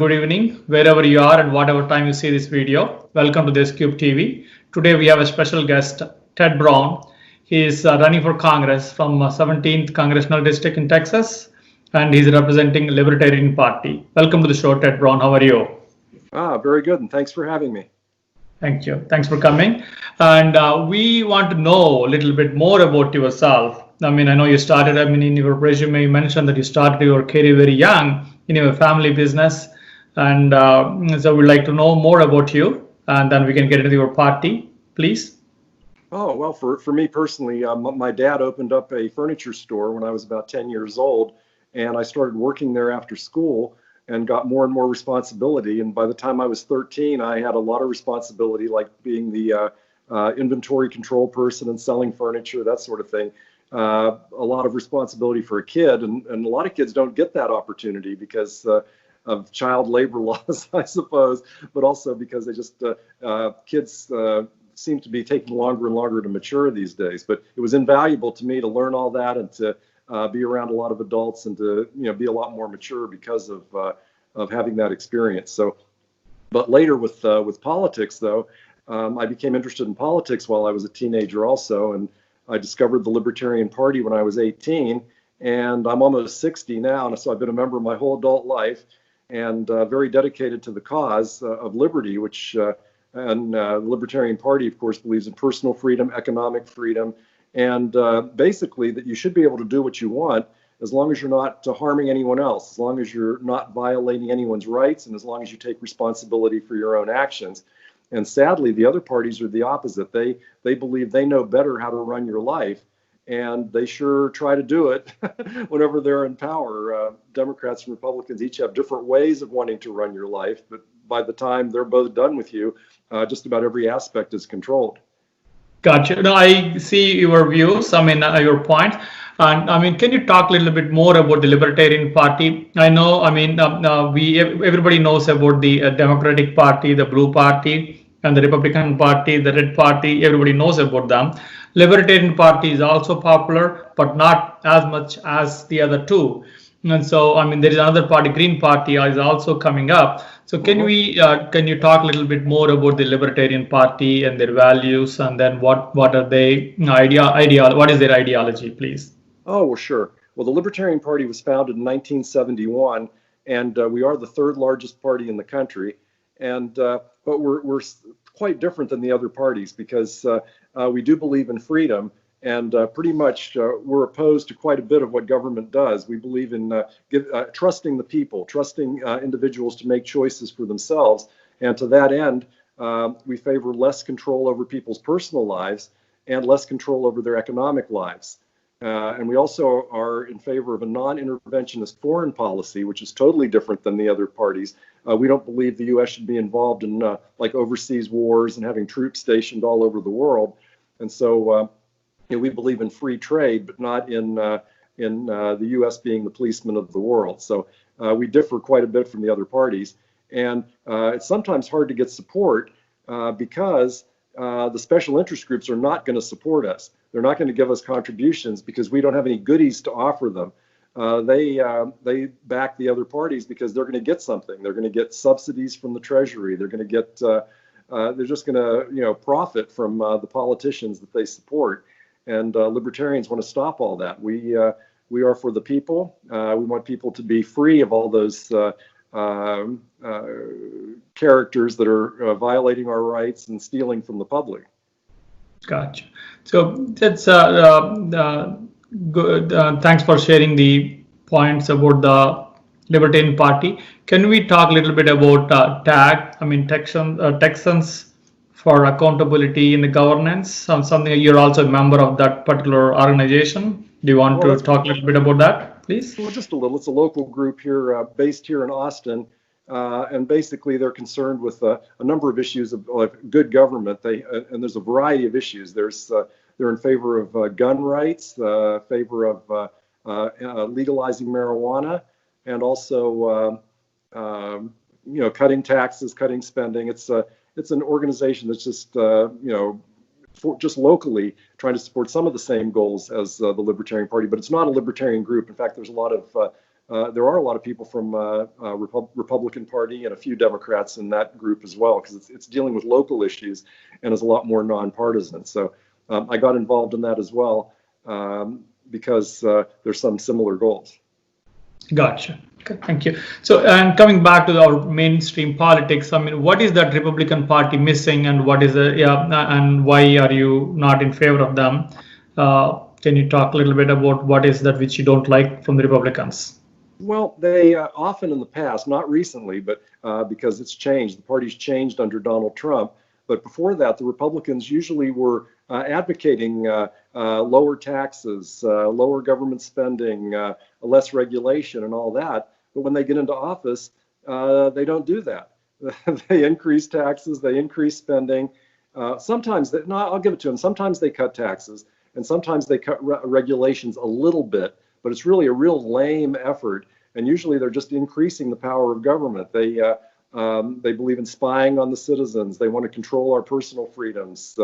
good evening, wherever you are and whatever time you see this video. Welcome to this Cube TV. Today we have a special guest, Ted Brown. He is running for Congress from 17th Congressional District in Texas, and he's representing Libertarian Party. Welcome to the show, Ted Brown. How are you? Very good, and thanks for having me. Thank you. Thanks for coming. And we want to know a little bit more about yourself. I know you started, in your resume, you mentioned that you started your career very young in your family business. And so we'd like to know more about you, and then we can get into your party, please. Oh, well, for me personally, my dad opened up a furniture store when I was about 10 years old, and I started working there after school and got more and more responsibility. And by the time I was 13, I had a lot of responsibility, like being the inventory control person and selling furniture, that sort of thing. A lot of responsibility for a kid, and a lot of kids don't get that opportunity because of child labor laws, I suppose, but also because they just kids seem to be taking longer and longer to mature these days. But it was invaluable to me to learn all that and to be around a lot of adults and to be a lot more mature because of having that experience. So, but later with politics, though, I became interested in politics while I was a teenager also, and I discovered the Libertarian Party when I was 18, and I'm almost 60 now, and so I've been a member my whole adult life, and very dedicated to the cause of liberty, which and the Libertarian Party, of course, believes in personal freedom, economic freedom, and basically that you should be able to do what you want as long as you're not harming anyone else, as long as you're not violating anyone's rights, and as long as you take responsibility for your own actions. And sadly, the other parties are the opposite. They believe they know better how to run your life, and they sure try to do it whenever they're in power. Democrats and Republicans each have different ways of wanting to run your life, but by the time they're both done with you, just about every aspect is controlled. Gotcha. No, I see your views. Your point. And can you talk a little bit more about the Libertarian Party? I know, everybody knows about the Democratic Party, the Blue Party, and the Republican Party, the Red Party. Everybody knows about them. Libertarian Party is also popular, but not as much as the other two. And so, there is another party, Green Party, is also coming up. So, can you talk a little bit more about the Libertarian Party and their values, and then what are they what is their ideology, please? Oh, well, sure. Well, the Libertarian Party was founded in 1971, and we are the third largest party in the country. And but we're quite different than the other parties because we do believe in freedom. And pretty much we're opposed to quite a bit of what government does. We believe in trusting the people, trusting individuals to make choices for themselves. And to that end, we favor less control over people's personal lives and less control over their economic lives. And we also are in favor of a non-interventionist foreign policy, which is totally different than the other parties. We don't believe the U.S. should be involved in like overseas wars and having troops stationed all over the world. And so we believe in free trade, but not in the U.S. being the policeman of the world. So we differ quite a bit from the other parties. And it's sometimes hard to get support because the special interest groups are not going to support us. They're not going to give us contributions because we don't have any goodies to offer them. They back the other parties because they're going to get something. They're going to get subsidies from the Treasury. They're going to get they're just going to profit from the politicians that they support. And libertarians want to stop all that. We are for the people. We want people to be free of all those characters that are violating our rights and stealing from the public. Gotcha. So that's good. Thanks for sharing the points about the Libertarian Party. Can we talk a little bit about TAG? Texans for Accountability in the Governance. Something you're also a member of that particular organization. Do you want to talk a little bit about that, please? Well, just a little. It's a local group here, based here in Austin. And basically, they're concerned with a number of issues of good government. And there's a variety of issues. They're in favor of gun rights, favor of legalizing marijuana, and also cutting taxes, cutting spending. It's an organization that's just just locally trying to support some of the same goals as the Libertarian Party, but it's not a libertarian group. In fact, there's a lot of there are a lot of people from Republican Party and a few Democrats in that group as well, because it's dealing with local issues and is a lot more nonpartisan. So I got involved in that as well because there's some similar goals. Gotcha. Okay, thank you. So, and coming back to our mainstream politics, I mean, what is that Republican Party missing, and what is and why are you not in favor of them? Can you talk a little bit about what is that which you don't like from the Republicans? Well, they often in the past, not recently, but because it's changed, the party's changed under Donald Trump. But before that, the Republicans usually were advocating lower taxes, lower government spending, less regulation and all that. But when they get into office, they don't do that. They increase taxes, they increase spending. Sometimes, I'll give it to them, sometimes they cut taxes and sometimes they cut regulations a little bit, but it's really a real lame effort. And usually they're just increasing the power of government. They believe in spying on the citizens. They want to control our personal freedoms.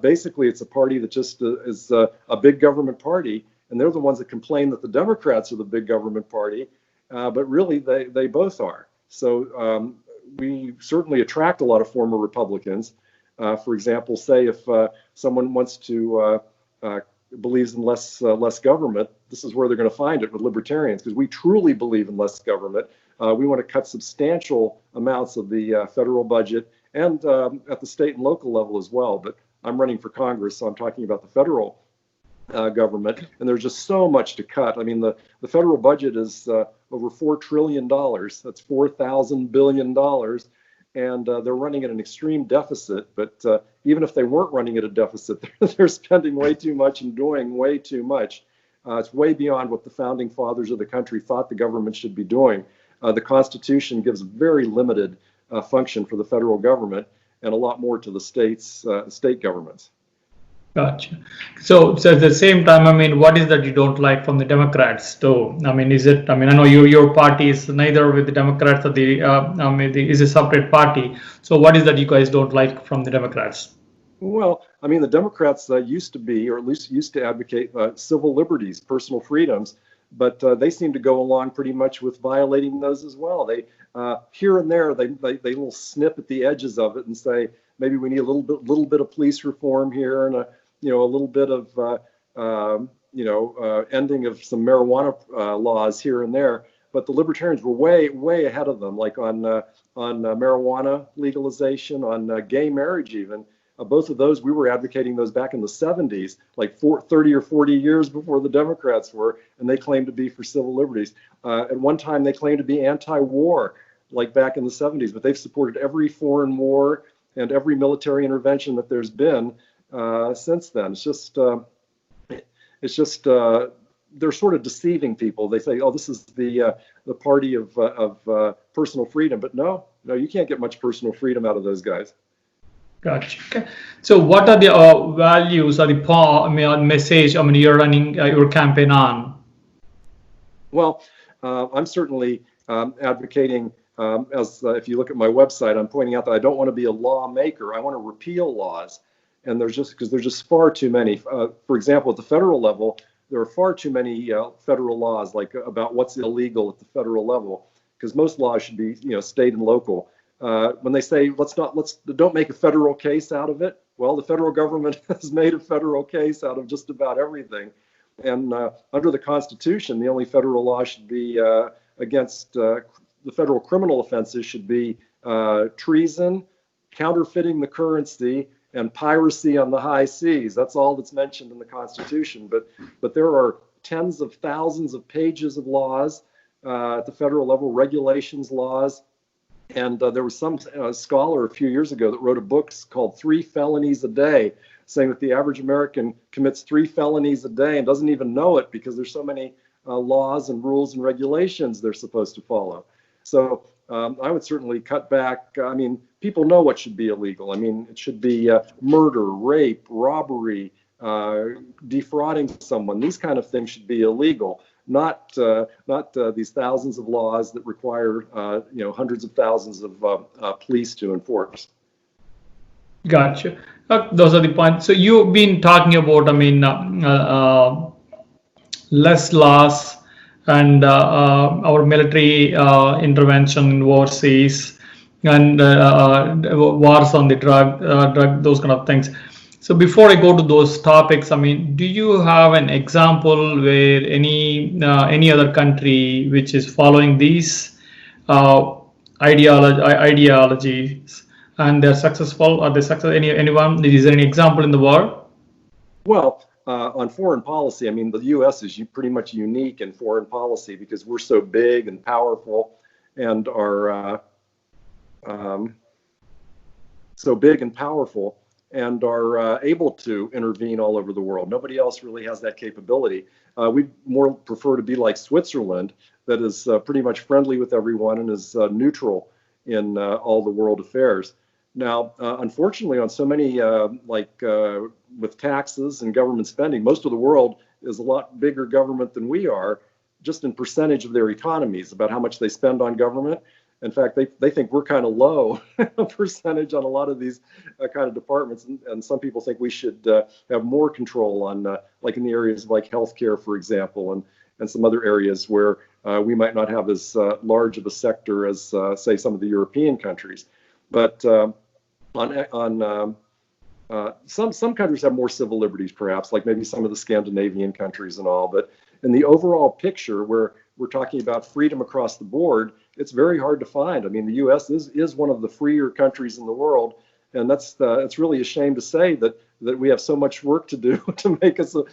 Basically, it's a party that just is a big government party, and they're the ones that complain that the Democrats are the big government party, but really they both are. So we certainly attract a lot of former Republicans. For example, say if someone wants to believes in less government, this is where they're going to find it with libertarians, because we truly believe in less government. We want to cut substantial amounts of the federal budget and at the state and local level as well. But I'm running for Congress, so I'm talking about the federal government, and there's just so much to cut. I mean, the federal budget is over $4 trillion. That's $4,000 billion. And they're running at an extreme deficit. But even if they weren't running at a deficit, they're spending way too much and doing way too much. It's way beyond what the founding fathers of the country thought the government should be doing. The Constitution gives very limited function for the federal government and a lot more to the state governments. Gotcha. So at the same time, I mean, what is that you don't like from the Democrats too? I mean, I know your party is neither with the Democrats or is a separate party. So what is that you guys don't like from the Democrats? Well, I mean, the Democrats used to be, or at least used to advocate civil liberties, personal freedoms, but they seem to go along pretty much with violating those as well. They here and there, they little snip at the edges of it and say, maybe we need a little bit of police reform here and a little bit of ending of some marijuana laws here and there. But the libertarians were way ahead of them, like on marijuana legalization, on gay marriage even. Both of those, we were advocating those back in the 70s, like 30 or 40 years before the Democrats were, and they claimed to be for civil liberties. At one time, they claimed to be anti-war, like back in the 70s, but they've supported every foreign war and every military intervention that there's been since then. It's just they're sort of deceiving people. They say, "Oh, this is the party of personal freedom," but no, you can't get much personal freedom out of those guys. Gotcha. Okay. So, what are the values or the message? I mean, you're running your campaign on. Well, I'm certainly advocating. If you look at my website, I'm pointing out that I don't want to be a lawmaker. I want to repeal laws, and there's just far too many. For example, at the federal level, there are far too many federal laws, like about what's illegal at the federal level, because most laws should be, state and local. When they say don't make a federal case out of it, well, the federal government has made a federal case out of just about everything, and under the Constitution, the only federal law should be against. The federal criminal offenses should be treason, counterfeiting the currency, and piracy on the high seas. That's all that's mentioned in the Constitution. But there are tens of thousands of pages of laws at the federal level, regulations, laws. And there was some scholar a few years ago that wrote a book called 3 Felonies a Day, saying that the average American commits 3 felonies a day and doesn't even know it because there's so many laws and rules and regulations they're supposed to follow. So I would certainly cut back. I mean, people know what should be illegal. I mean, it should be murder, rape, robbery, defrauding someone. These kind of things should be illegal, not these thousands of laws that require hundreds of thousands of police to enforce. Gotcha. Those are the points. So you've been talking about, less laws and our military intervention overseas, and wars on the drug, those kind of things. So before I go to those topics, I mean, do you have an example where any other country which is following these ideologies and they're successful? Are they successful? Anyone? Is there any example in the world? Well, on foreign policy, I mean, the U.S. is pretty much unique in foreign policy because we're so big and powerful and are able to intervene all over the world. Nobody else really has that capability. We more prefer to be like Switzerland, that is pretty much friendly with everyone and is neutral in all the world affairs. Now, unfortunately, on so many, with taxes and government spending, most of the world is a lot bigger government than we are, just in percentage of their economies, about how much they spend on government. In fact, they think we're kind of low percentage on a lot of these kind of departments. And some people think we should have more control on, like in the areas of like healthcare, for example, and some other areas where we might not have as large of a sector as, say, some of the European countries. But some countries have more civil liberties, perhaps, like maybe some of the Scandinavian countries and all. But in the overall picture, where we're talking about freedom across the board, it's very hard to find. I mean, the U.S. is one of the freer countries in the world, and it's really a shame to say that we have so much work to do to make us a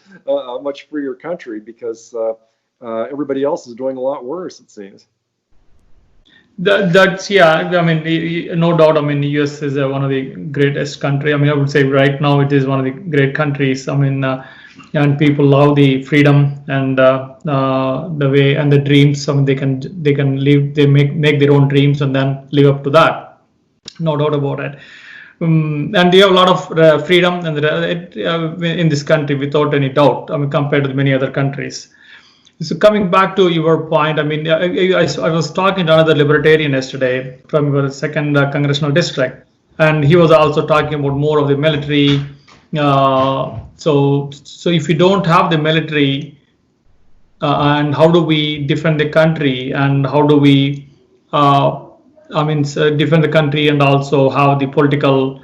much freer country, because everybody else is doing a lot worse, it seems. That's, yeah, I mean, no doubt. I mean, the US is one of the greatest country. I mean, I would say right now it is one of the great countries. I mean, and people love the freedom and the way and the dreams. I mean, they can live, they make their own dreams and then live up to that. No doubt about it. And they have a lot of freedom and in this country, without any doubt. I mean, compared to many other countries. So coming back to your point, I mean, I was talking to another libertarian yesterday from your second congressional district, and he was also talking about more of the military. So if you don't have the military, and how do we defend the country, and how do we, defend the country, and also how the political,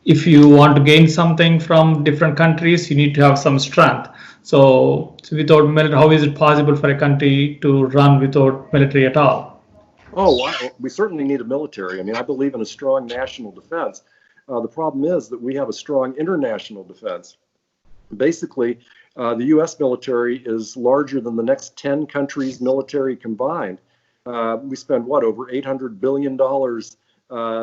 if you want to gain something from different countries, you need to have some strength. So without military, how is it possible for a country to run without military at all? Oh, wow. We certainly need a military. I mean, I believe in a strong national defense. The problem is that we have a strong international defense. Basically, the U.S. military is larger than the next 10 countries' military combined. We spend, over $800 billion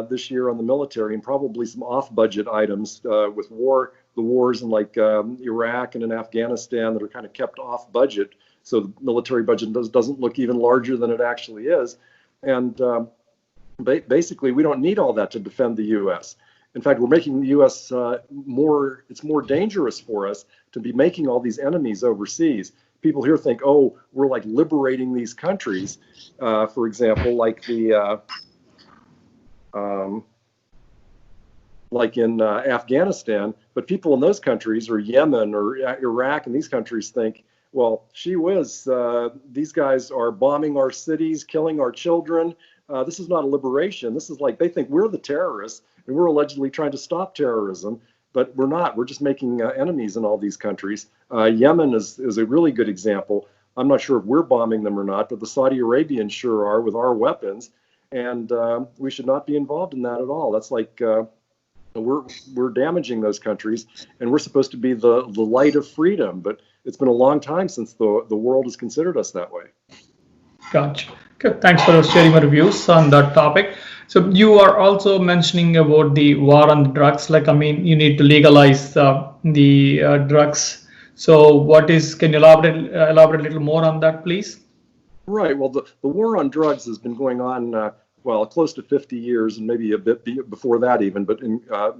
this year on the military, and probably some off-budget items with the wars in like Iraq and in Afghanistan that are kind of kept off budget. So the military budget doesn't look even larger than it actually is. And basically, we don't need all that to defend the U.S. In fact, we're making the U.S. It's more dangerous for us to be making all these enemies overseas. People here think, oh, we're like liberating these countries. For example, like in Afghanistan, but people in those countries, or Yemen or Iraq and these countries, think, well, gee whiz, these guys are bombing our cities, killing our children. This is not a liberation. This is like, they think we're the terrorists and we're allegedly trying to stop terrorism, but we're not. We're just making enemies in all these countries. Yemen is a really good example. I'm not sure if we're bombing them or not, but the Saudi Arabians sure are with our weapons. And we should not be involved in that at all. That's like we're damaging those countries, and we're supposed to be the light of freedom. But it's been a long time since the world has considered us that way. Gotcha. Good. Thanks for sharing your views on that topic. So you are also mentioning about the war on drugs. Like, I mean, you need to legalize the drugs. So can you elaborate a little more on that, please? Right. Well, the war on drugs has been going on, close to 50 years, and maybe a bit before that even. But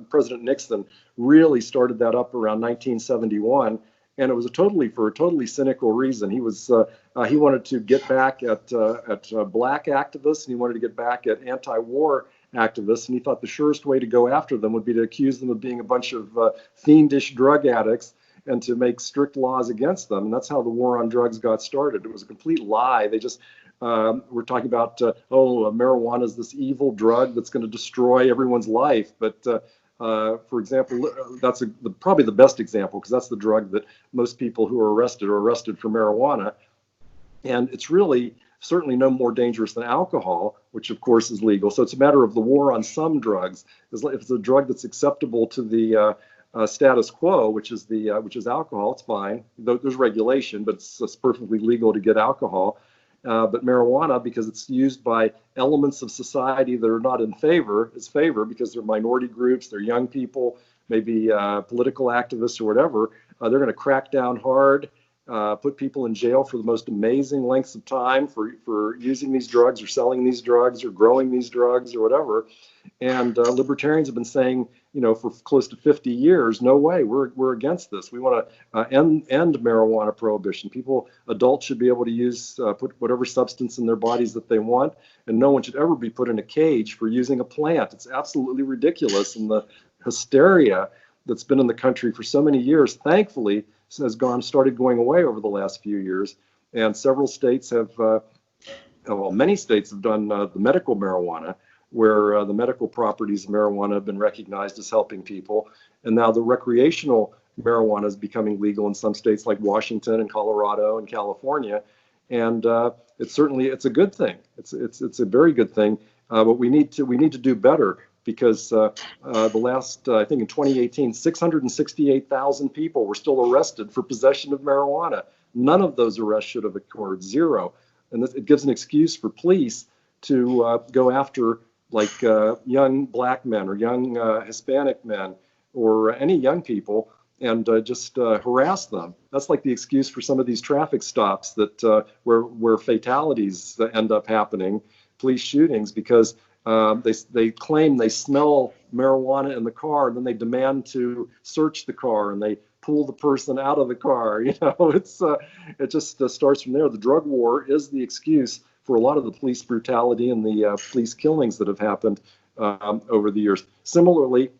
President Nixon really started that up around 1971, and it was for a totally cynical reason. He wanted to get back at black activists, and he wanted to get back at anti-war activists, and he thought the surest way to go after them would be to accuse them of being a bunch of fiendish drug addicts and to make strict laws against them. And that's how the war on drugs got started. It was a complete lie. They just we're talking about, marijuana is this evil drug that's going to destroy everyone's life. But for example, that's probably the best example, because that's the drug that most people who are arrested for marijuana. And it's really certainly no more dangerous than alcohol, which of course is legal. So it's a matter of the war on some drugs. If it's a drug that's acceptable to the status quo, which is alcohol, it's fine. There's regulation, but it's perfectly legal to get alcohol. But marijuana, because it's used by elements of society that are not in favor, because they're minority groups, they're young people, maybe political activists or whatever, they're going to crack down hard, put people in jail for the most amazing lengths of time for using these drugs or selling these drugs or growing these drugs or whatever. And libertarians have been saying, for close to 50 years, no way, we're against this. We want to end marijuana prohibition. Adults should be able to put whatever substance in their bodies that they want, and no one should ever be put in a cage for using a plant. It's absolutely ridiculous. And the hysteria that's been in the country for so many years, thankfully, has started going away over the last few years. And several states many states have done the medical marijuana, where the medical properties of marijuana have been recognized as helping people. And now the recreational marijuana is becoming legal in some states like Washington and Colorado and California. And it's a good thing. It's a very good thing. But we need to do better, because the last, I think in 2018, 668,000 people were still arrested for possession of marijuana. None of those arrests should have occurred, zero. And it gives an excuse for police to go after young black men or young Hispanic men or any young people and just harass them. That's like the excuse for some of these traffic stops that where fatalities end up happening, police shootings, because they claim they smell marijuana in the car, and then they demand to search the car, and they pull the person out of the car. It just starts from there. The drug war is the excuse for a lot of the police brutality and the police killings that have happened over the years. Similarly,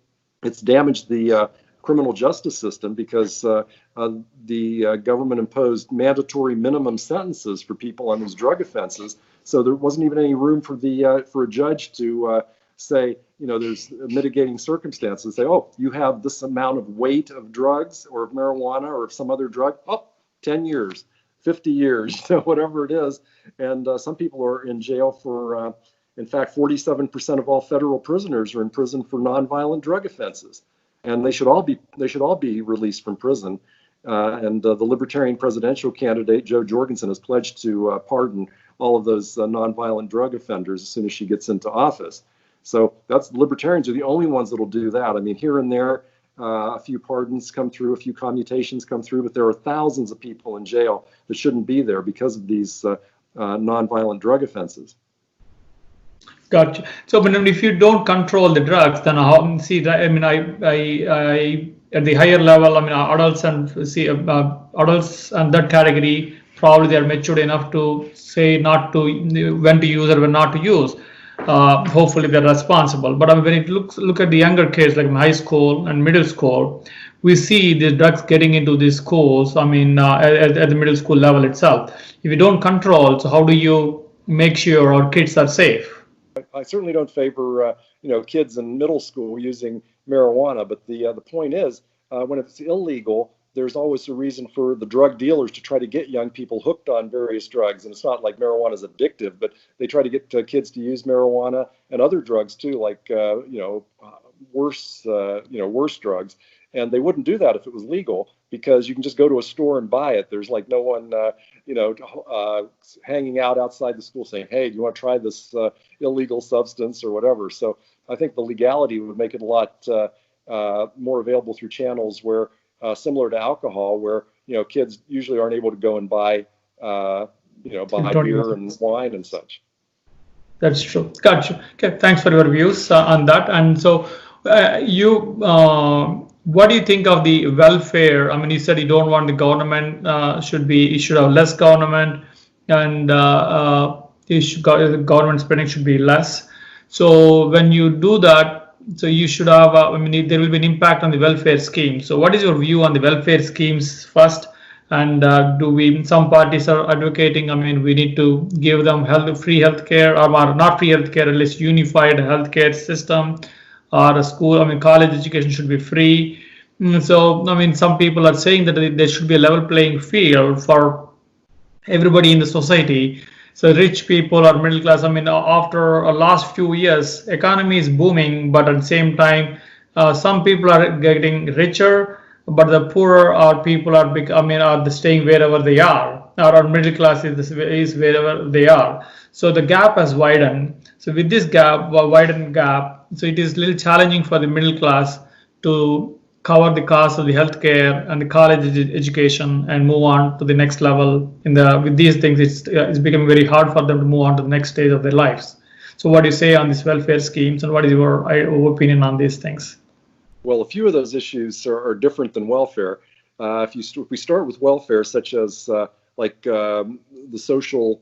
it's damaged the criminal justice system, because the government imposed mandatory minimum sentences for people on these drug offenses. So there wasn't even any room for a judge to say, there's mitigating circumstances. Say, oh, you have this amount of weight of drugs or of marijuana or of some other drug. Oh, 10 years, 50 years, whatever it is. And some people are in jail for, in fact, 47% of all federal prisoners are in prison for nonviolent drug offenses. And they should all be released from prison. And the Libertarian presidential candidate, Jo Jorgensen, has pledged to pardon all of those nonviolent drug offenders as soon as she gets into office. So Libertarians are the only ones that will do that. I mean, here and there, a few pardons come through, a few commutations come through, but there are thousands of people in jail that shouldn't be there because of these nonviolent drug offenses. Gotcha. So, if you don't control the drugs, then how? See, I mean, I at the higher level, I mean, adults and that category, probably they are matured enough to say when to use or when not to use. Hopefully, they're responsible. But when it look at the younger kids, like high school and middle school, we see the drugs getting into these schools. I mean, at the middle school level itself. If you don't control, so how do you make sure our kids are safe? I certainly don't favor kids in middle school using marijuana, but the point is, when it's illegal, there's always a reason for the drug dealers to try to get young people hooked on various drugs. And it's not like marijuana is addictive, but they try to get kids to use marijuana and other drugs too, like worse drugs. And they wouldn't do that if it was legal, because you can just go to a store and buy it. There's like no one, hanging out outside the school saying, hey, do you want to try this illegal substance or whatever? So I think the legality would make it a lot more available through channels where, similar to alcohol, where, kids usually aren't able to go and buy beer and wine and such. That's true. Gotcha. Okay. Thanks for your views on that. And so what do you think of the welfare? I mean, you said you don't want the government should have less government, and the government spending should be less. So when you do that, so you should have, I mean, there will be an impact on the welfare scheme. So what is your view on the welfare schemes first? And some parties are advocating, I mean, we need to give them free healthcare, or not free healthcare, at least unified healthcare system, or a school, I mean, college education should be free. So, I mean, some people are saying that there should be a level playing field for everybody in the society. So rich people or middle class, I mean, after the last few years, economy is booming, but at the same time, some people are getting richer, but the poorer people are staying wherever they are, or middle class is wherever they are. So the gap has widened. So with this widened gap, so it is a little challenging for the middle class to cover the cost of the healthcare and the college education and move on to the next level. With these things, it's becoming very hard for them to move on to the next stage of their lives. So what do you say on these welfare schemes, and what is your opinion on these things? Well, a few of those issues are different than welfare. If we start with welfare, such as the social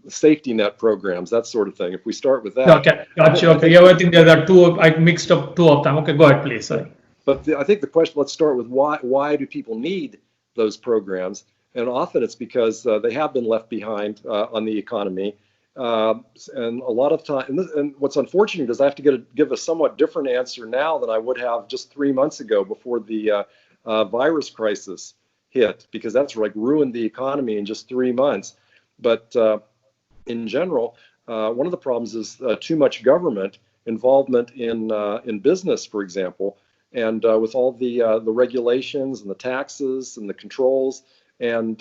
safety net programs, that sort of thing. If we start with that. Okay, gotcha. Okay, yeah, I think there are two. I mixed up two of them. Okay, go ahead, please. Sorry. But I think the question. Let's start with why do people need those programs? And often it's because they have been left behind on the economy. And a lot of time, and what's unfortunate is I have to give a somewhat different answer now than I would have just 3 months ago before the virus crisis hit, because that's like ruined the economy in just 3 months. But in general, one of the problems is too much government involvement in business, for example, and with all the regulations and the taxes and the controls, and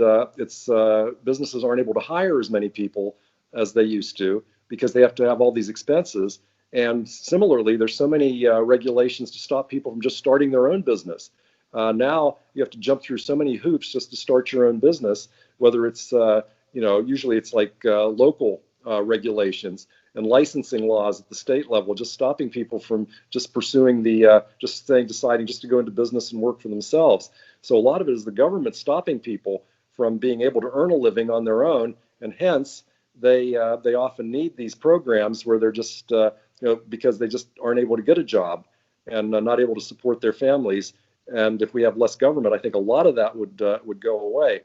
businesses aren't able to hire as many people as they used to because they have to have all these expenses. And similarly, there's so many regulations to stop people from just starting their own business. Now you have to jump through so many hoops just to start your own business, whether it's, usually it's like local regulations and licensing laws at the state level, just stopping people from just pursuing deciding just to go into business and work for themselves. So a lot of it is the government stopping people from being able to earn a living on their own, and hence they often need these programs where they're just because they just aren't able to get a job and not able to support their families. And if we have less government, I think a lot of that would go away.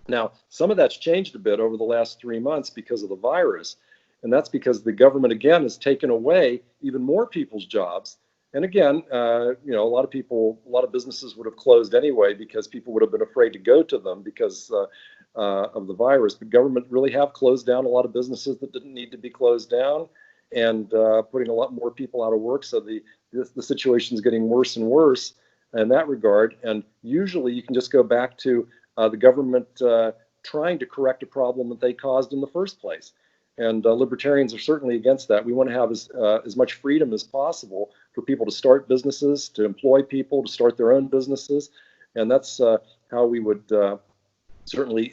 Now, some of that's changed a bit over the last 3 months because of the virus, and that's because the government again has taken away even more people's jobs. And again, a lot of businesses would have closed anyway because people would have been afraid to go to them because of the virus. But government really have closed down a lot of businesses that didn't need to be closed down, and putting a lot more people out of work. So the situation is getting worse and worse in that regard. And usually you can just go back to the government trying to correct a problem that they caused in the first place. And libertarians are certainly against that. We want to have as much freedom as possible for people to start businesses, to employ people, to start their own businesses. And that's how we would certainly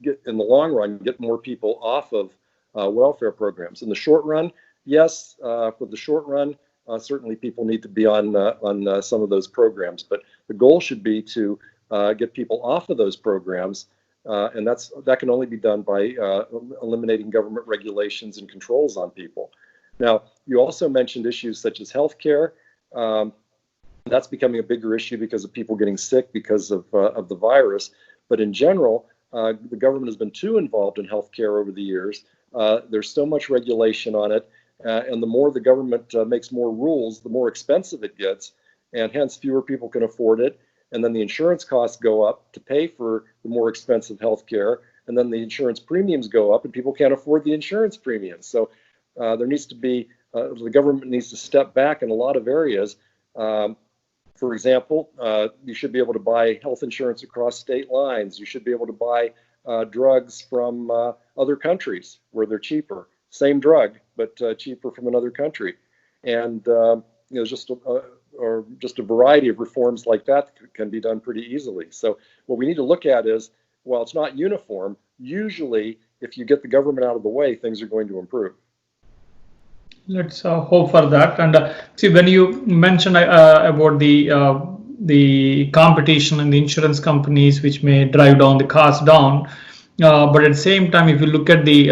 get, in the long run, get more people off of welfare programs. In the short run, yes, for the short run, certainly people need to be on some of those programs. But the goal should be to get people off of those programs. And that can only be done by eliminating government regulations and controls on people. Now, you also mentioned issues such as healthcare. That's becoming a bigger issue because of people getting sick because of the virus. But in general, the government has been too involved in healthcare over the years. There's so much regulation on it, and the more the government makes more rules, the more expensive it gets, and hence fewer people can afford it. And then the insurance costs go up to pay for the more expensive health care. And then the insurance premiums go up and people can't afford the insurance premiums. So there needs to be, the government needs to step back in a lot of areas. For example, you should be able to buy health insurance across state lines. You should be able to buy drugs from other countries where they're cheaper. Same drug, but cheaper from another country. And just a variety of reforms like that can be done pretty easily. So what we need to look at is, while it's not uniform, usually if you get the government out of the way, things are going to improve. Let's hope for that. And see, when you mentioned about the competition and the insurance companies, which may drive down the cost down, but at the same time, if you look at the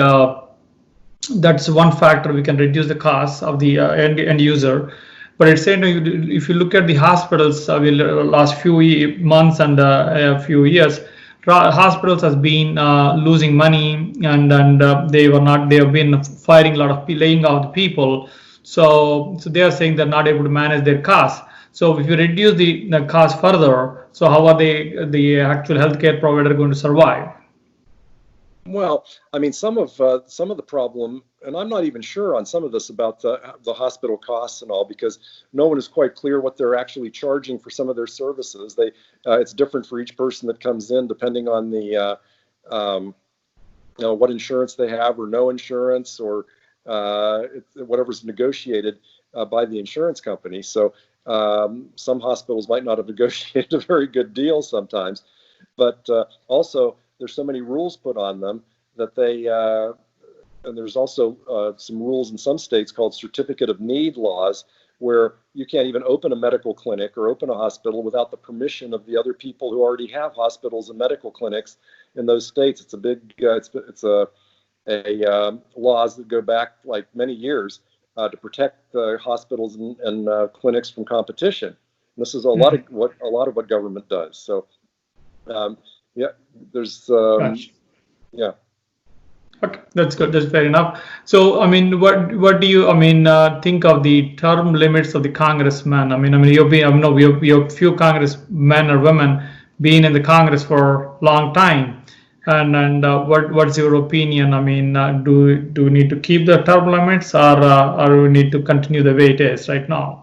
that's one factor we can reduce the cost of the end user. But at the same time, if you look at the hospitals, last few months and a few years, hospitals has been losing money, and they have been firing a lot of laying off the people. So they are saying they're not able to manage their costs. So if you reduce the cost further, so how are the actual healthcare provider going to survive? Well, I mean, some of the problem, and I'm not even sure on some of this about the hospital costs and all, because no one is quite clear what they're actually charging for some of their services. It's different for each person that comes in, depending on the what insurance they have or no insurance, or whatever's negotiated by the insurance company. So some hospitals might not have negotiated a very good deal sometimes, but also there's so many rules put on them that and there's also some rules in some states called certificate of need laws, where you can't even open a medical clinic or open a hospital without the permission of the other people who already have hospitals and medical clinics in those states. It's a big, it's a laws that go back like many years to protect the hospitals and clinics from competition. And this is a lot of what government does. So. Yeah, there's Gotcha. yeah. Okay, that's good. That's fair enough. So, I mean, what do you, think of the term limits of the congressman? You've been, we have few congressmen or women being in the Congress for a long time, and what's your opinion? Do we need to keep the term limits, or we need to continue the way it is right now?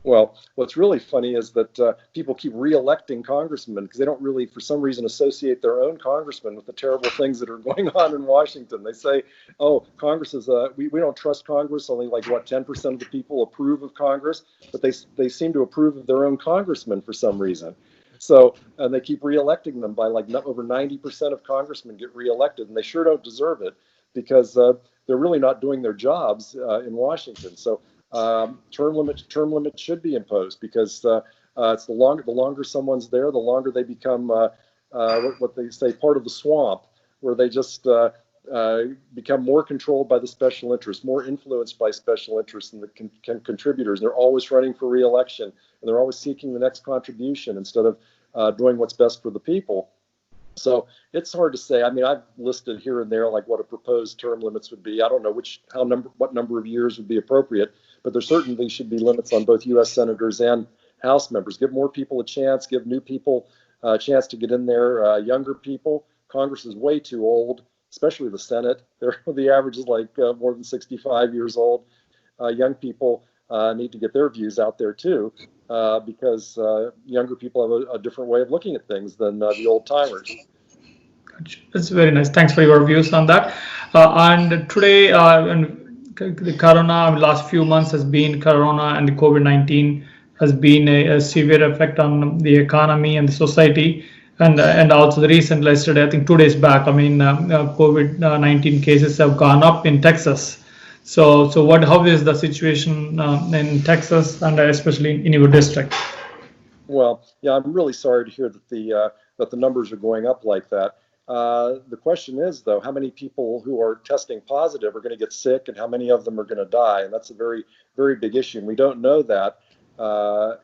Well, what's really funny is that people keep re-electing congressmen because they don't really, for some reason, associate their own congressmen with the terrible things that are going on in Washington. They say, oh, Congress is, we don't trust Congress. Only like, 10% of the people approve of Congress, but they seem to approve of their own congressmen for some reason. So, and they keep re-electing them by like over 90% of congressmen get re-elected, and they sure don't deserve it because they're really not doing their jobs in Washington. So term limit should be imposed because it's the longer someone's there, the longer they become what they say, part of the swamp, where they just become more controlled by the special interests, more influenced by special interests and the contributors. They're always running for re-election, and they're always seeking the next contribution instead of doing what's best for the people. So it's hard to say. I've listed here and there like what a proposed term limits would be. I don't know what number of years would be appropriate, but there certainly should be limits on both U.S. senators and House members. Give more people a chance. Give new people a chance to get in there. Younger people. Congress is way too old, especially the Senate. The average is like more than 65 years old. Young people need to get their views out there too, because younger people have a different way of looking at things than the old timers. That's very nice. Thanks for your views on that. And today, the corona, last few months has been corona, and the COVID-19 has been a severe effect on the economy and the society. And also the recent, yesterday, I think 2 days back, COVID-19 cases have gone up in Texas. So how is the situation in Texas, and especially in your district? Well, yeah, I'm really sorry to hear that the numbers are going up like that. The question is, though, how many people who are testing positive are going to get sick, and how many of them are going to die? And that's a very, very big issue. And we don't know that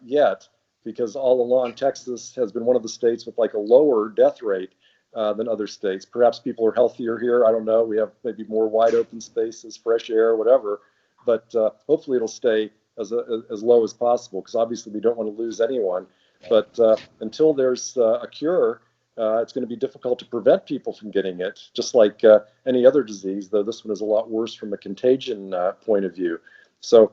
yet, because all along Texas has been one of the states with like a lower death rate than other states. Perhaps people are healthier here. I don't know. We have maybe more wide open spaces, fresh air, whatever. But hopefully it'll stay as low as possible, because obviously we don't want to lose anyone. But until there's a cure, it's going to be difficult to prevent people from getting it, just like any other disease, though this one is a lot worse from a contagion point of view. So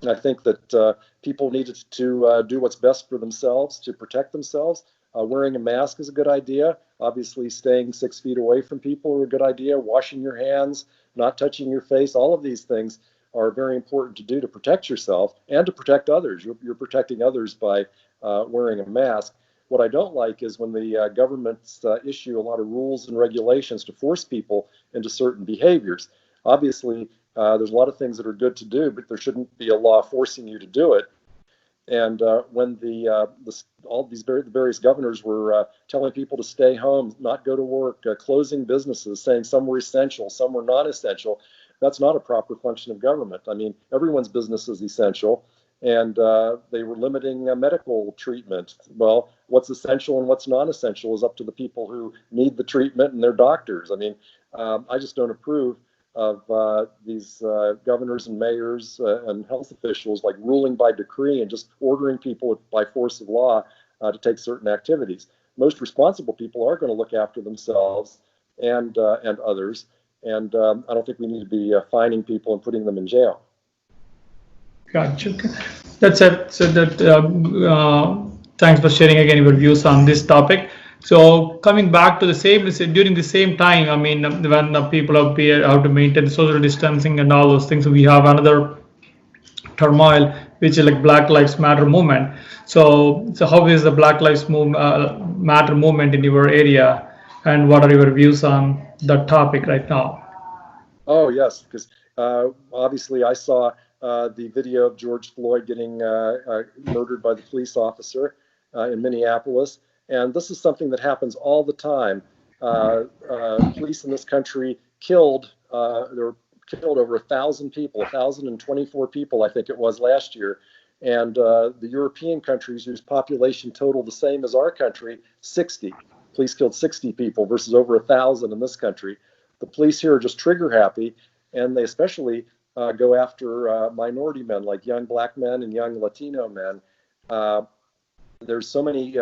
I think that people need to do what's best for themselves to protect themselves. Wearing a mask is a good idea. Obviously, staying 6 feet away from people are a good idea. Washing your hands, not touching your face, all of these things are very important to do to protect yourself and to protect others. You're protecting others by wearing a mask. What I don't like is when the governments issue a lot of rules and regulations to force people into certain behaviors. Obviously, there's a lot of things that are good to do, but there shouldn't be a law forcing you to do it. And when all these various governors were telling people to stay home, not go to work, closing businesses, saying some were essential, some were non-essential, that's not a proper function of government. I mean, everyone's business is essential, and they were limiting medical treatment. Well, what's essential and what's non-essential is up to the people who need the treatment and their doctors. I mean, I just don't approve of these governors and mayors and health officials like ruling by decree and just ordering people by force of law to take certain activities. Most responsible people are going to look after themselves and others, and I don't think we need to be fining people and putting them in jail. Gotcha. Okay. That's it. So thanks for sharing again your views on this topic. So coming back to the same, during the same time, I mean, when people appear how to maintain social distancing and all those things, we have another turmoil, which is like Black Lives Matter movement. So how is the Black Lives Matter movement in your area, and what are your views on that topic right now? Oh yes, because obviously I saw the video of George Floyd getting murdered by the police officer in Minneapolis. And this is something that happens all the time. Police in this country there were killed over 1,000 people, 1,024 people, I think it was last year. And the European countries, whose population total the same as our country, 60. Police killed 60 people versus over 1,000 in this country. The police here are just trigger happy, and they especially go after minority men, like young Black men and young Latino men. There's so many,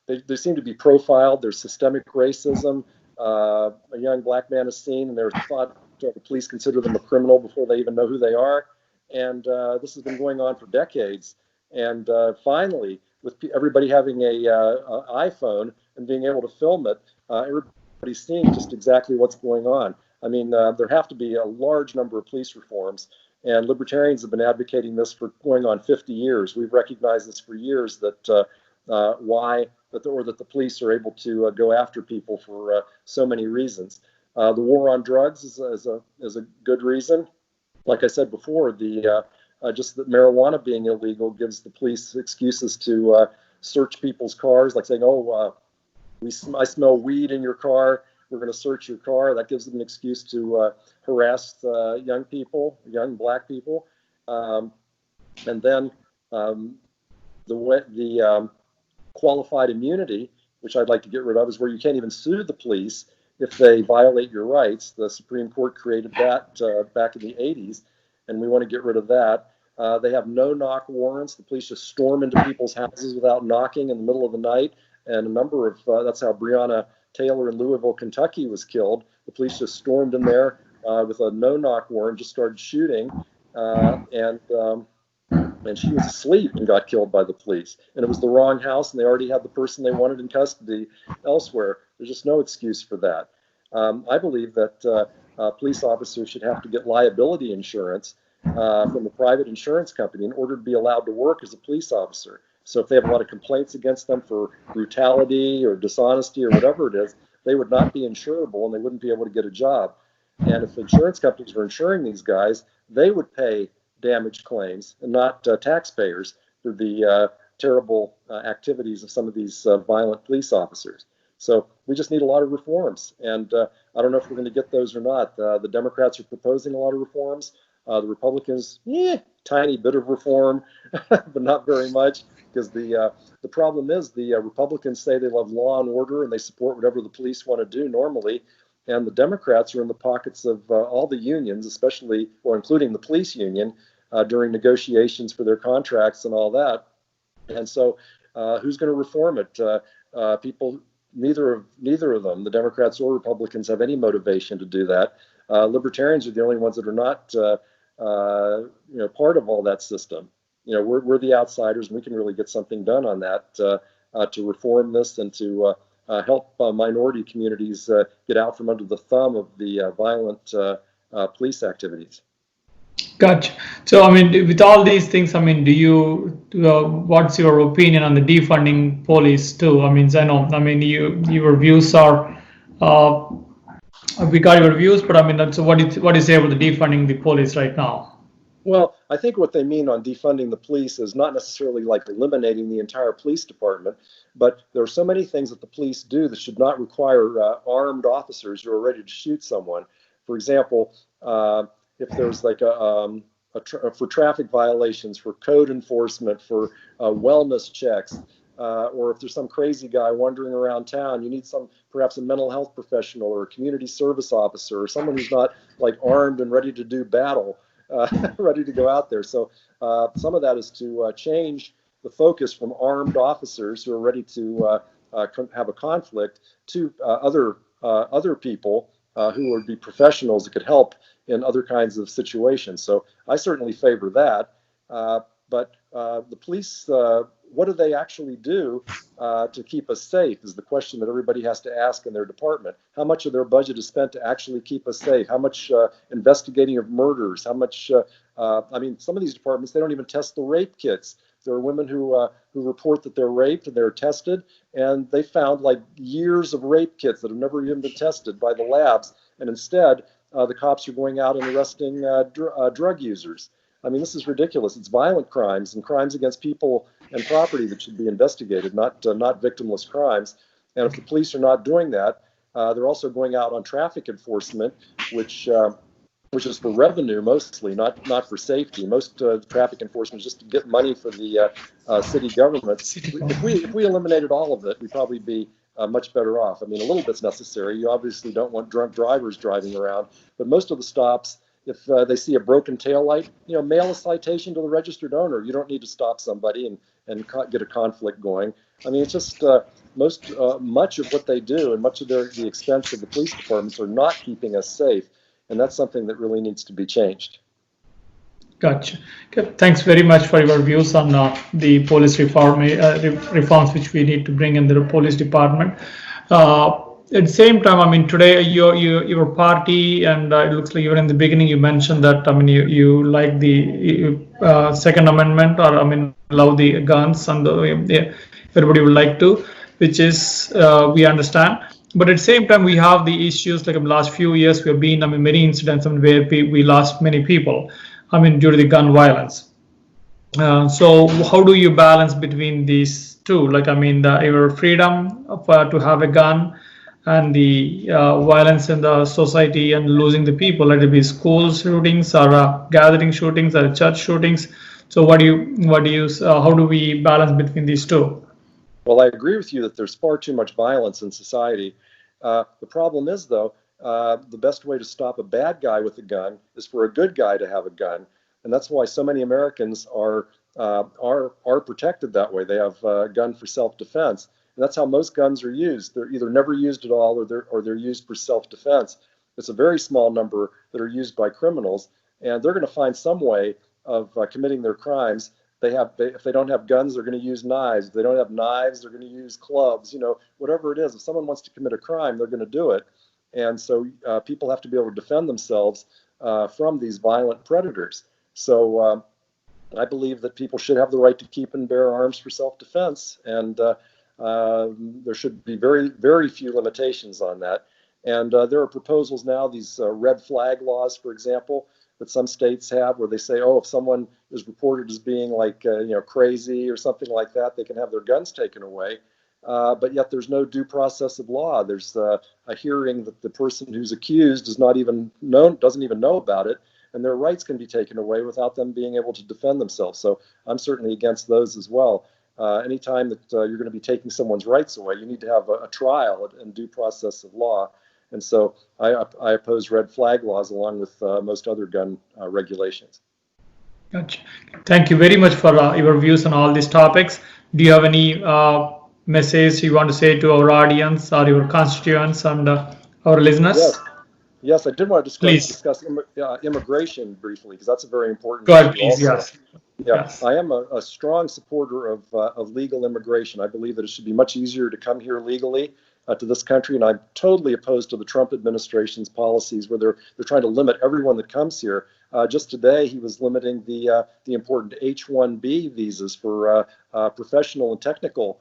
they seem to be profiled. There's systemic racism. A young Black man is seen, and they're thought the police consider them a criminal before they even know who they are. And this has been going on for decades. And finally, with everybody having a iPhone and being able to film it, everybody's seeing just exactly what's going on. I mean, there have to be a large number of police reforms, and libertarians have been advocating this for going on 50 years. We've recognized this for years, that that the police are able to go after people for so many reasons. The war on drugs is a good reason. Like I said before, just that marijuana being illegal gives the police excuses to search people's cars, like saying, "Oh, I smell weed in your car. We're going to search your car." That gives them an excuse to harass young people, young Black people. And then the qualified immunity, which I'd like to get rid of, is where you can't even sue the police if they violate your rights. The Supreme Court created that back in the 80s, and we want to get rid of that. They have no-knock warrants. The police just storm into people's houses without knocking in the middle of the night. And a number of, that's how Breonna Taylor in Louisville, Kentucky was killed. The police just stormed in there with a no-knock warrant, just started shooting, and she was asleep and got killed by the police. And it was the wrong house, and they already had the person they wanted in custody elsewhere. There's just no excuse for that. I believe that police officers should have to get liability insurance from a private insurance company in order to be allowed to work as a police officer. So if they have a lot of complaints against them for brutality or dishonesty or whatever it is, they would not be insurable, and they wouldn't be able to get a job. And if insurance companies were insuring these guys, they would pay damage claims and not taxpayers for the terrible activities of some of these violent police officers. So we just need a lot of reforms, and I don't know if we're going to get those or not. The Democrats are proposing a lot of reforms. The Republicans, tiny bit of reform, but not very much, because the problem is the Republicans say they love law and order and they support whatever the police want to do normally, and the Democrats are in the pockets of all the unions, especially, or including the police union, during negotiations for their contracts and all that. And so who's going to reform it? People, neither of them, the Democrats or Republicans, have any motivation to do that. Libertarians are the only ones that are not part of all that system. We're the outsiders, and we can really get something done on that to reform this and to help minority communities get out from under the thumb of the violent police activities. Gotcha. So, I mean, with all these things, I mean, do you, what's your opinion on the defunding police too? I mean, your views are, we got your views, but I mean, so what is there with the defunding the police right now? Well, I think what they mean on defunding the police is not necessarily like eliminating the entire police department, but there are so many things that the police do that should not require armed officers who are ready to shoot someone. For example, if there's like for traffic violations, for code enforcement, for wellness checks, or if there's some crazy guy wandering around town, you need perhaps a mental health professional or a community service officer or someone who's not like armed and ready to do battle. Ready to go out there. So some of that is to change the focus from armed officers who are ready to have a conflict to other people who would be professionals that could help in other kinds of situations. So I certainly favor that. But the police, what do they actually do to keep us safe is the question that everybody has to ask in their department. How much of their budget is spent to actually keep us safe? How much investigating of murders? How much, I mean, some of these departments, they don't even test the rape kits. There are women who report that they're raped and they're tested, and they found like years of rape kits that have never even been tested by the labs. And instead, the cops are going out and arresting drug users. I mean, this is ridiculous. It's violent crimes and crimes against people and property that should be investigated, not victimless crimes. And if the police are not doing that, they're also going out on traffic enforcement, which is for revenue mostly, not for safety. Most traffic enforcement is just to get money for the city government. If we eliminated all of it, we'd probably be much better off. I mean, a little bit's necessary. You obviously don't want drunk drivers driving around, but most of the stops, if they see a broken taillight, mail a citation to the registered owner. You don't need to stop somebody and get a conflict going. I mean, it's just much of what they do and much of the expense of the police departments are not keeping us safe. And that's something that really needs to be changed. Gotcha. Okay. Thanks very much for your views on the police reforms which we need to bring in the police department. At the same time, I mean, today your party, and it looks like even in the beginning you mentioned that, I mean, you like the Second Amendment, or I mean, love the guns, and everybody would like to, which is we understand. But at the same time, we have the issues like in the last few years we have been, I mean, many incidents where we lost many people, I mean, due to the gun violence. So how do you balance between these two? Like, I mean, your freedom to have a gun and the violence in the society and losing the people, let it be school shootings or gathering shootings or church shootings. So how do we balance between these two? Well, I agree with you that there's far too much violence in society. The problem is, though, the best way to stop a bad guy with a gun is for a good guy to have a gun, and that's why so many Americans are protected that way. They have a gun for self-defense. And that's how most guns are used. They're either never used at all, or they're used for self-defense. It's a very small number that are used by criminals, and they're going to find some way of committing their crimes. If they don't have guns, they're going to use knives. If they don't have knives, they're going to use clubs. Whatever it is. If someone wants to commit a crime, they're going to do it. And so people have to be able to defend themselves from these violent predators. So I believe that people should have the right to keep and bear arms for self-defense, and there should be very, very few limitations on that. And there are proposals now, these red flag laws, for example, that some states have, where they say, oh, if someone is reported as being like, crazy or something like that, they can have their guns taken away. But yet there's no due process of law. There's a hearing that the person who's accused doesn't even know about it, and their rights can be taken away without them being able to defend themselves. So I'm certainly against those as well. Anytime that you're going to be taking someone's rights away, you need to have a trial and due process of law. And so I oppose red flag laws along with most other gun regulations. Gotcha. Thank you very much for your views on all these topics. Do you have any message you want to say to our audience or your constituents and our listeners? Yes, I did want to discuss immigration briefly, because that's a very important issue. Go ahead, please. Also. Yes. I am a strong supporter of legal immigration. I believe that it should be much easier to come here legally to this country, and I'm totally opposed to the Trump administration's policies where they're trying to limit everyone that comes here. Just today, he was limiting the important H-1B visas for professional and technical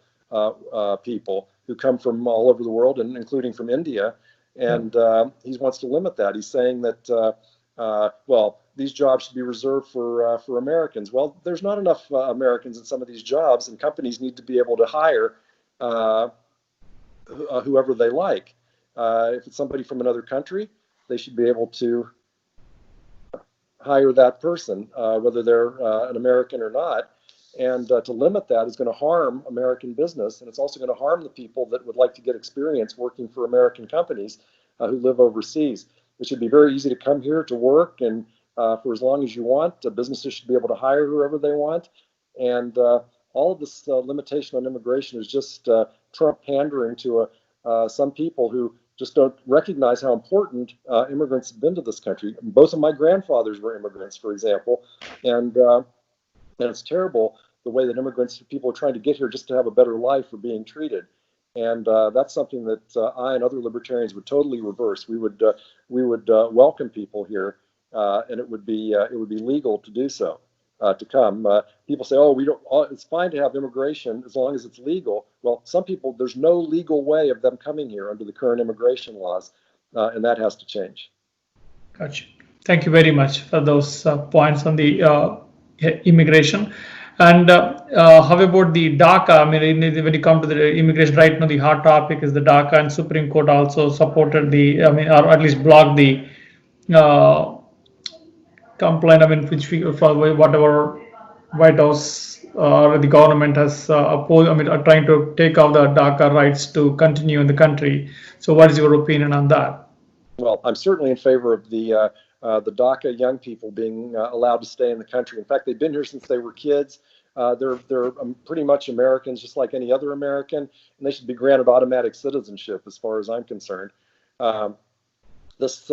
people who come from all over the world, and including from India. And he wants to limit that. He's saying that well, these jobs should be reserved for Americans. Well, there's not enough Americans in some of these jobs, and companies need to be able to hire whoever they like. If it's somebody from another country, they should be able to hire that person, whether they're an American or not. And to limit that is going to harm American business, and it's also going to harm the people that would like to get experience working for American companies who live overseas. It should be very easy to come here to work, and for as long as you want. Businesses should be able to hire whoever they want. And all of this limitation on immigration is just Trump pandering to some people who just don't recognize how important immigrants have been to this country. Both of my grandfathers were immigrants, for example, and it's terrible the way that people are trying to get here just to have a better life are being treated. And that's something that I and other libertarians would totally reverse. We would welcome people here, and it would be legal to do so, to come. People say, "Oh, we don't. It's fine to have immigration as long as it's legal." Well, some people, there's no legal way of them coming here under the current immigration laws, and that has to change. Gotcha. Thank you very much for those points on the immigration. And how about the DACA? I mean, when you come to the immigration, right now the hot topic is the DACA, and Supreme Court also supported or at least blocked the complaint. Which for whatever White House or the government has opposed. Trying to take off the DACA rights to continue in the country. So, what is your opinion on that? Well, I'm certainly in favor of the DACA young people being allowed to stay in the country. In fact, they've been here since they were kids. They're pretty much Americans, just like any other American, and they should be granted automatic citizenship, as far as I'm concerned. This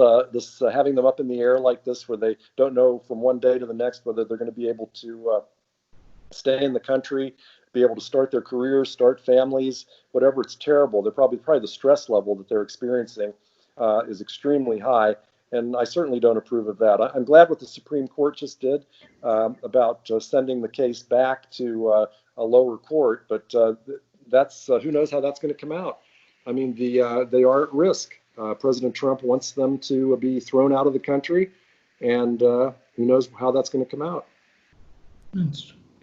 having them up in the air like this, where they don't know from one day to the next whether they're going to be able to stay in the country, be able to start their careers, start families, whatever, it's terrible. They're probably the stress level that they're experiencing is extremely high. And I certainly don't approve of that. I'm glad what the Supreme Court just did about sending the case back to a lower court, but that's who knows how that's going to come out. I mean, they are at risk. President Trump wants them to be thrown out of the country, and who knows how that's going to come out.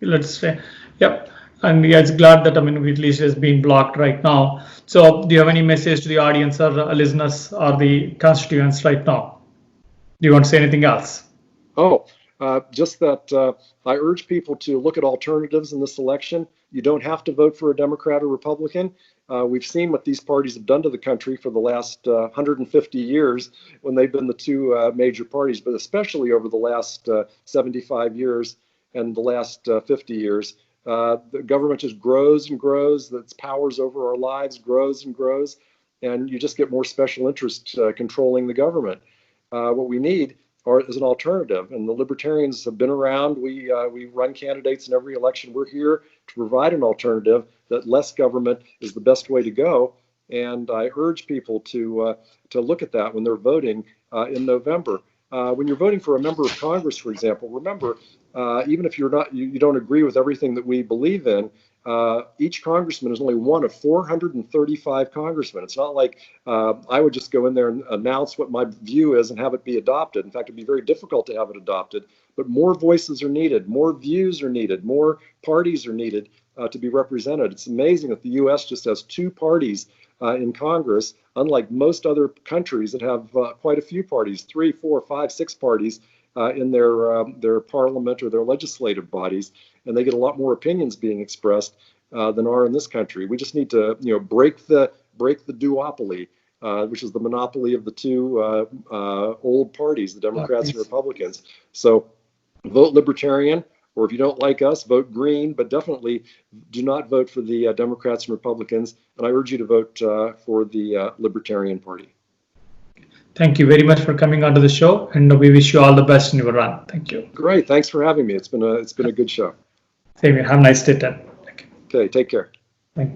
Let's say, yep. And yeah, it's glad that at least it's being blocked right now. So, do you have any message to the audience or listeners or the constituents right now? Do you want to say anything else? Oh, just that I urge people to look at alternatives in this election. You don't have to vote for a Democrat or Republican. We've seen what these parties have done to the country for the last 150 years when they've been the two major parties, but especially over the last 75 years and the last 50 years. The government just grows and grows. Its powers over our lives grows and grows, and you just get more special interest controlling the government. What we need is an alternative, and the Libertarians have been around. We run candidates in every election. We're here to provide an alternative that less government is the best way to go, and I urge people to look at that when they're voting in November. When you're voting for a member of Congress, for example, remember, even if you don't agree with everything that we believe in, each congressman is only one of 435 congressmen. It's not like I would just go in there and announce what my view is and have it be adopted. In fact, it'd be very difficult to have it adopted, but more voices are needed, more views are needed, more parties are needed to be represented. It's amazing that the U.S. just has two parties in Congress, unlike most other countries that have quite a few parties, 3, 4, 5, 6 parties in their parliament or their legislative bodies, and they get a lot more opinions being expressed than are in this country. We just need to, break the duopoly, which is the monopoly of the two old parties, the Democrats and Republicans. So vote Libertarian, or if you don't like us, vote Green, but definitely do not vote for the Democrats and Republicans. And I urge you to vote for the Libertarian Party. Thank you very much for coming onto the show, and we wish you all the best in your run. Thank you. Great. Thanks for having me. It's been a good show. Same here. Have a nice day, Ted. Okay. Take care. Thank you.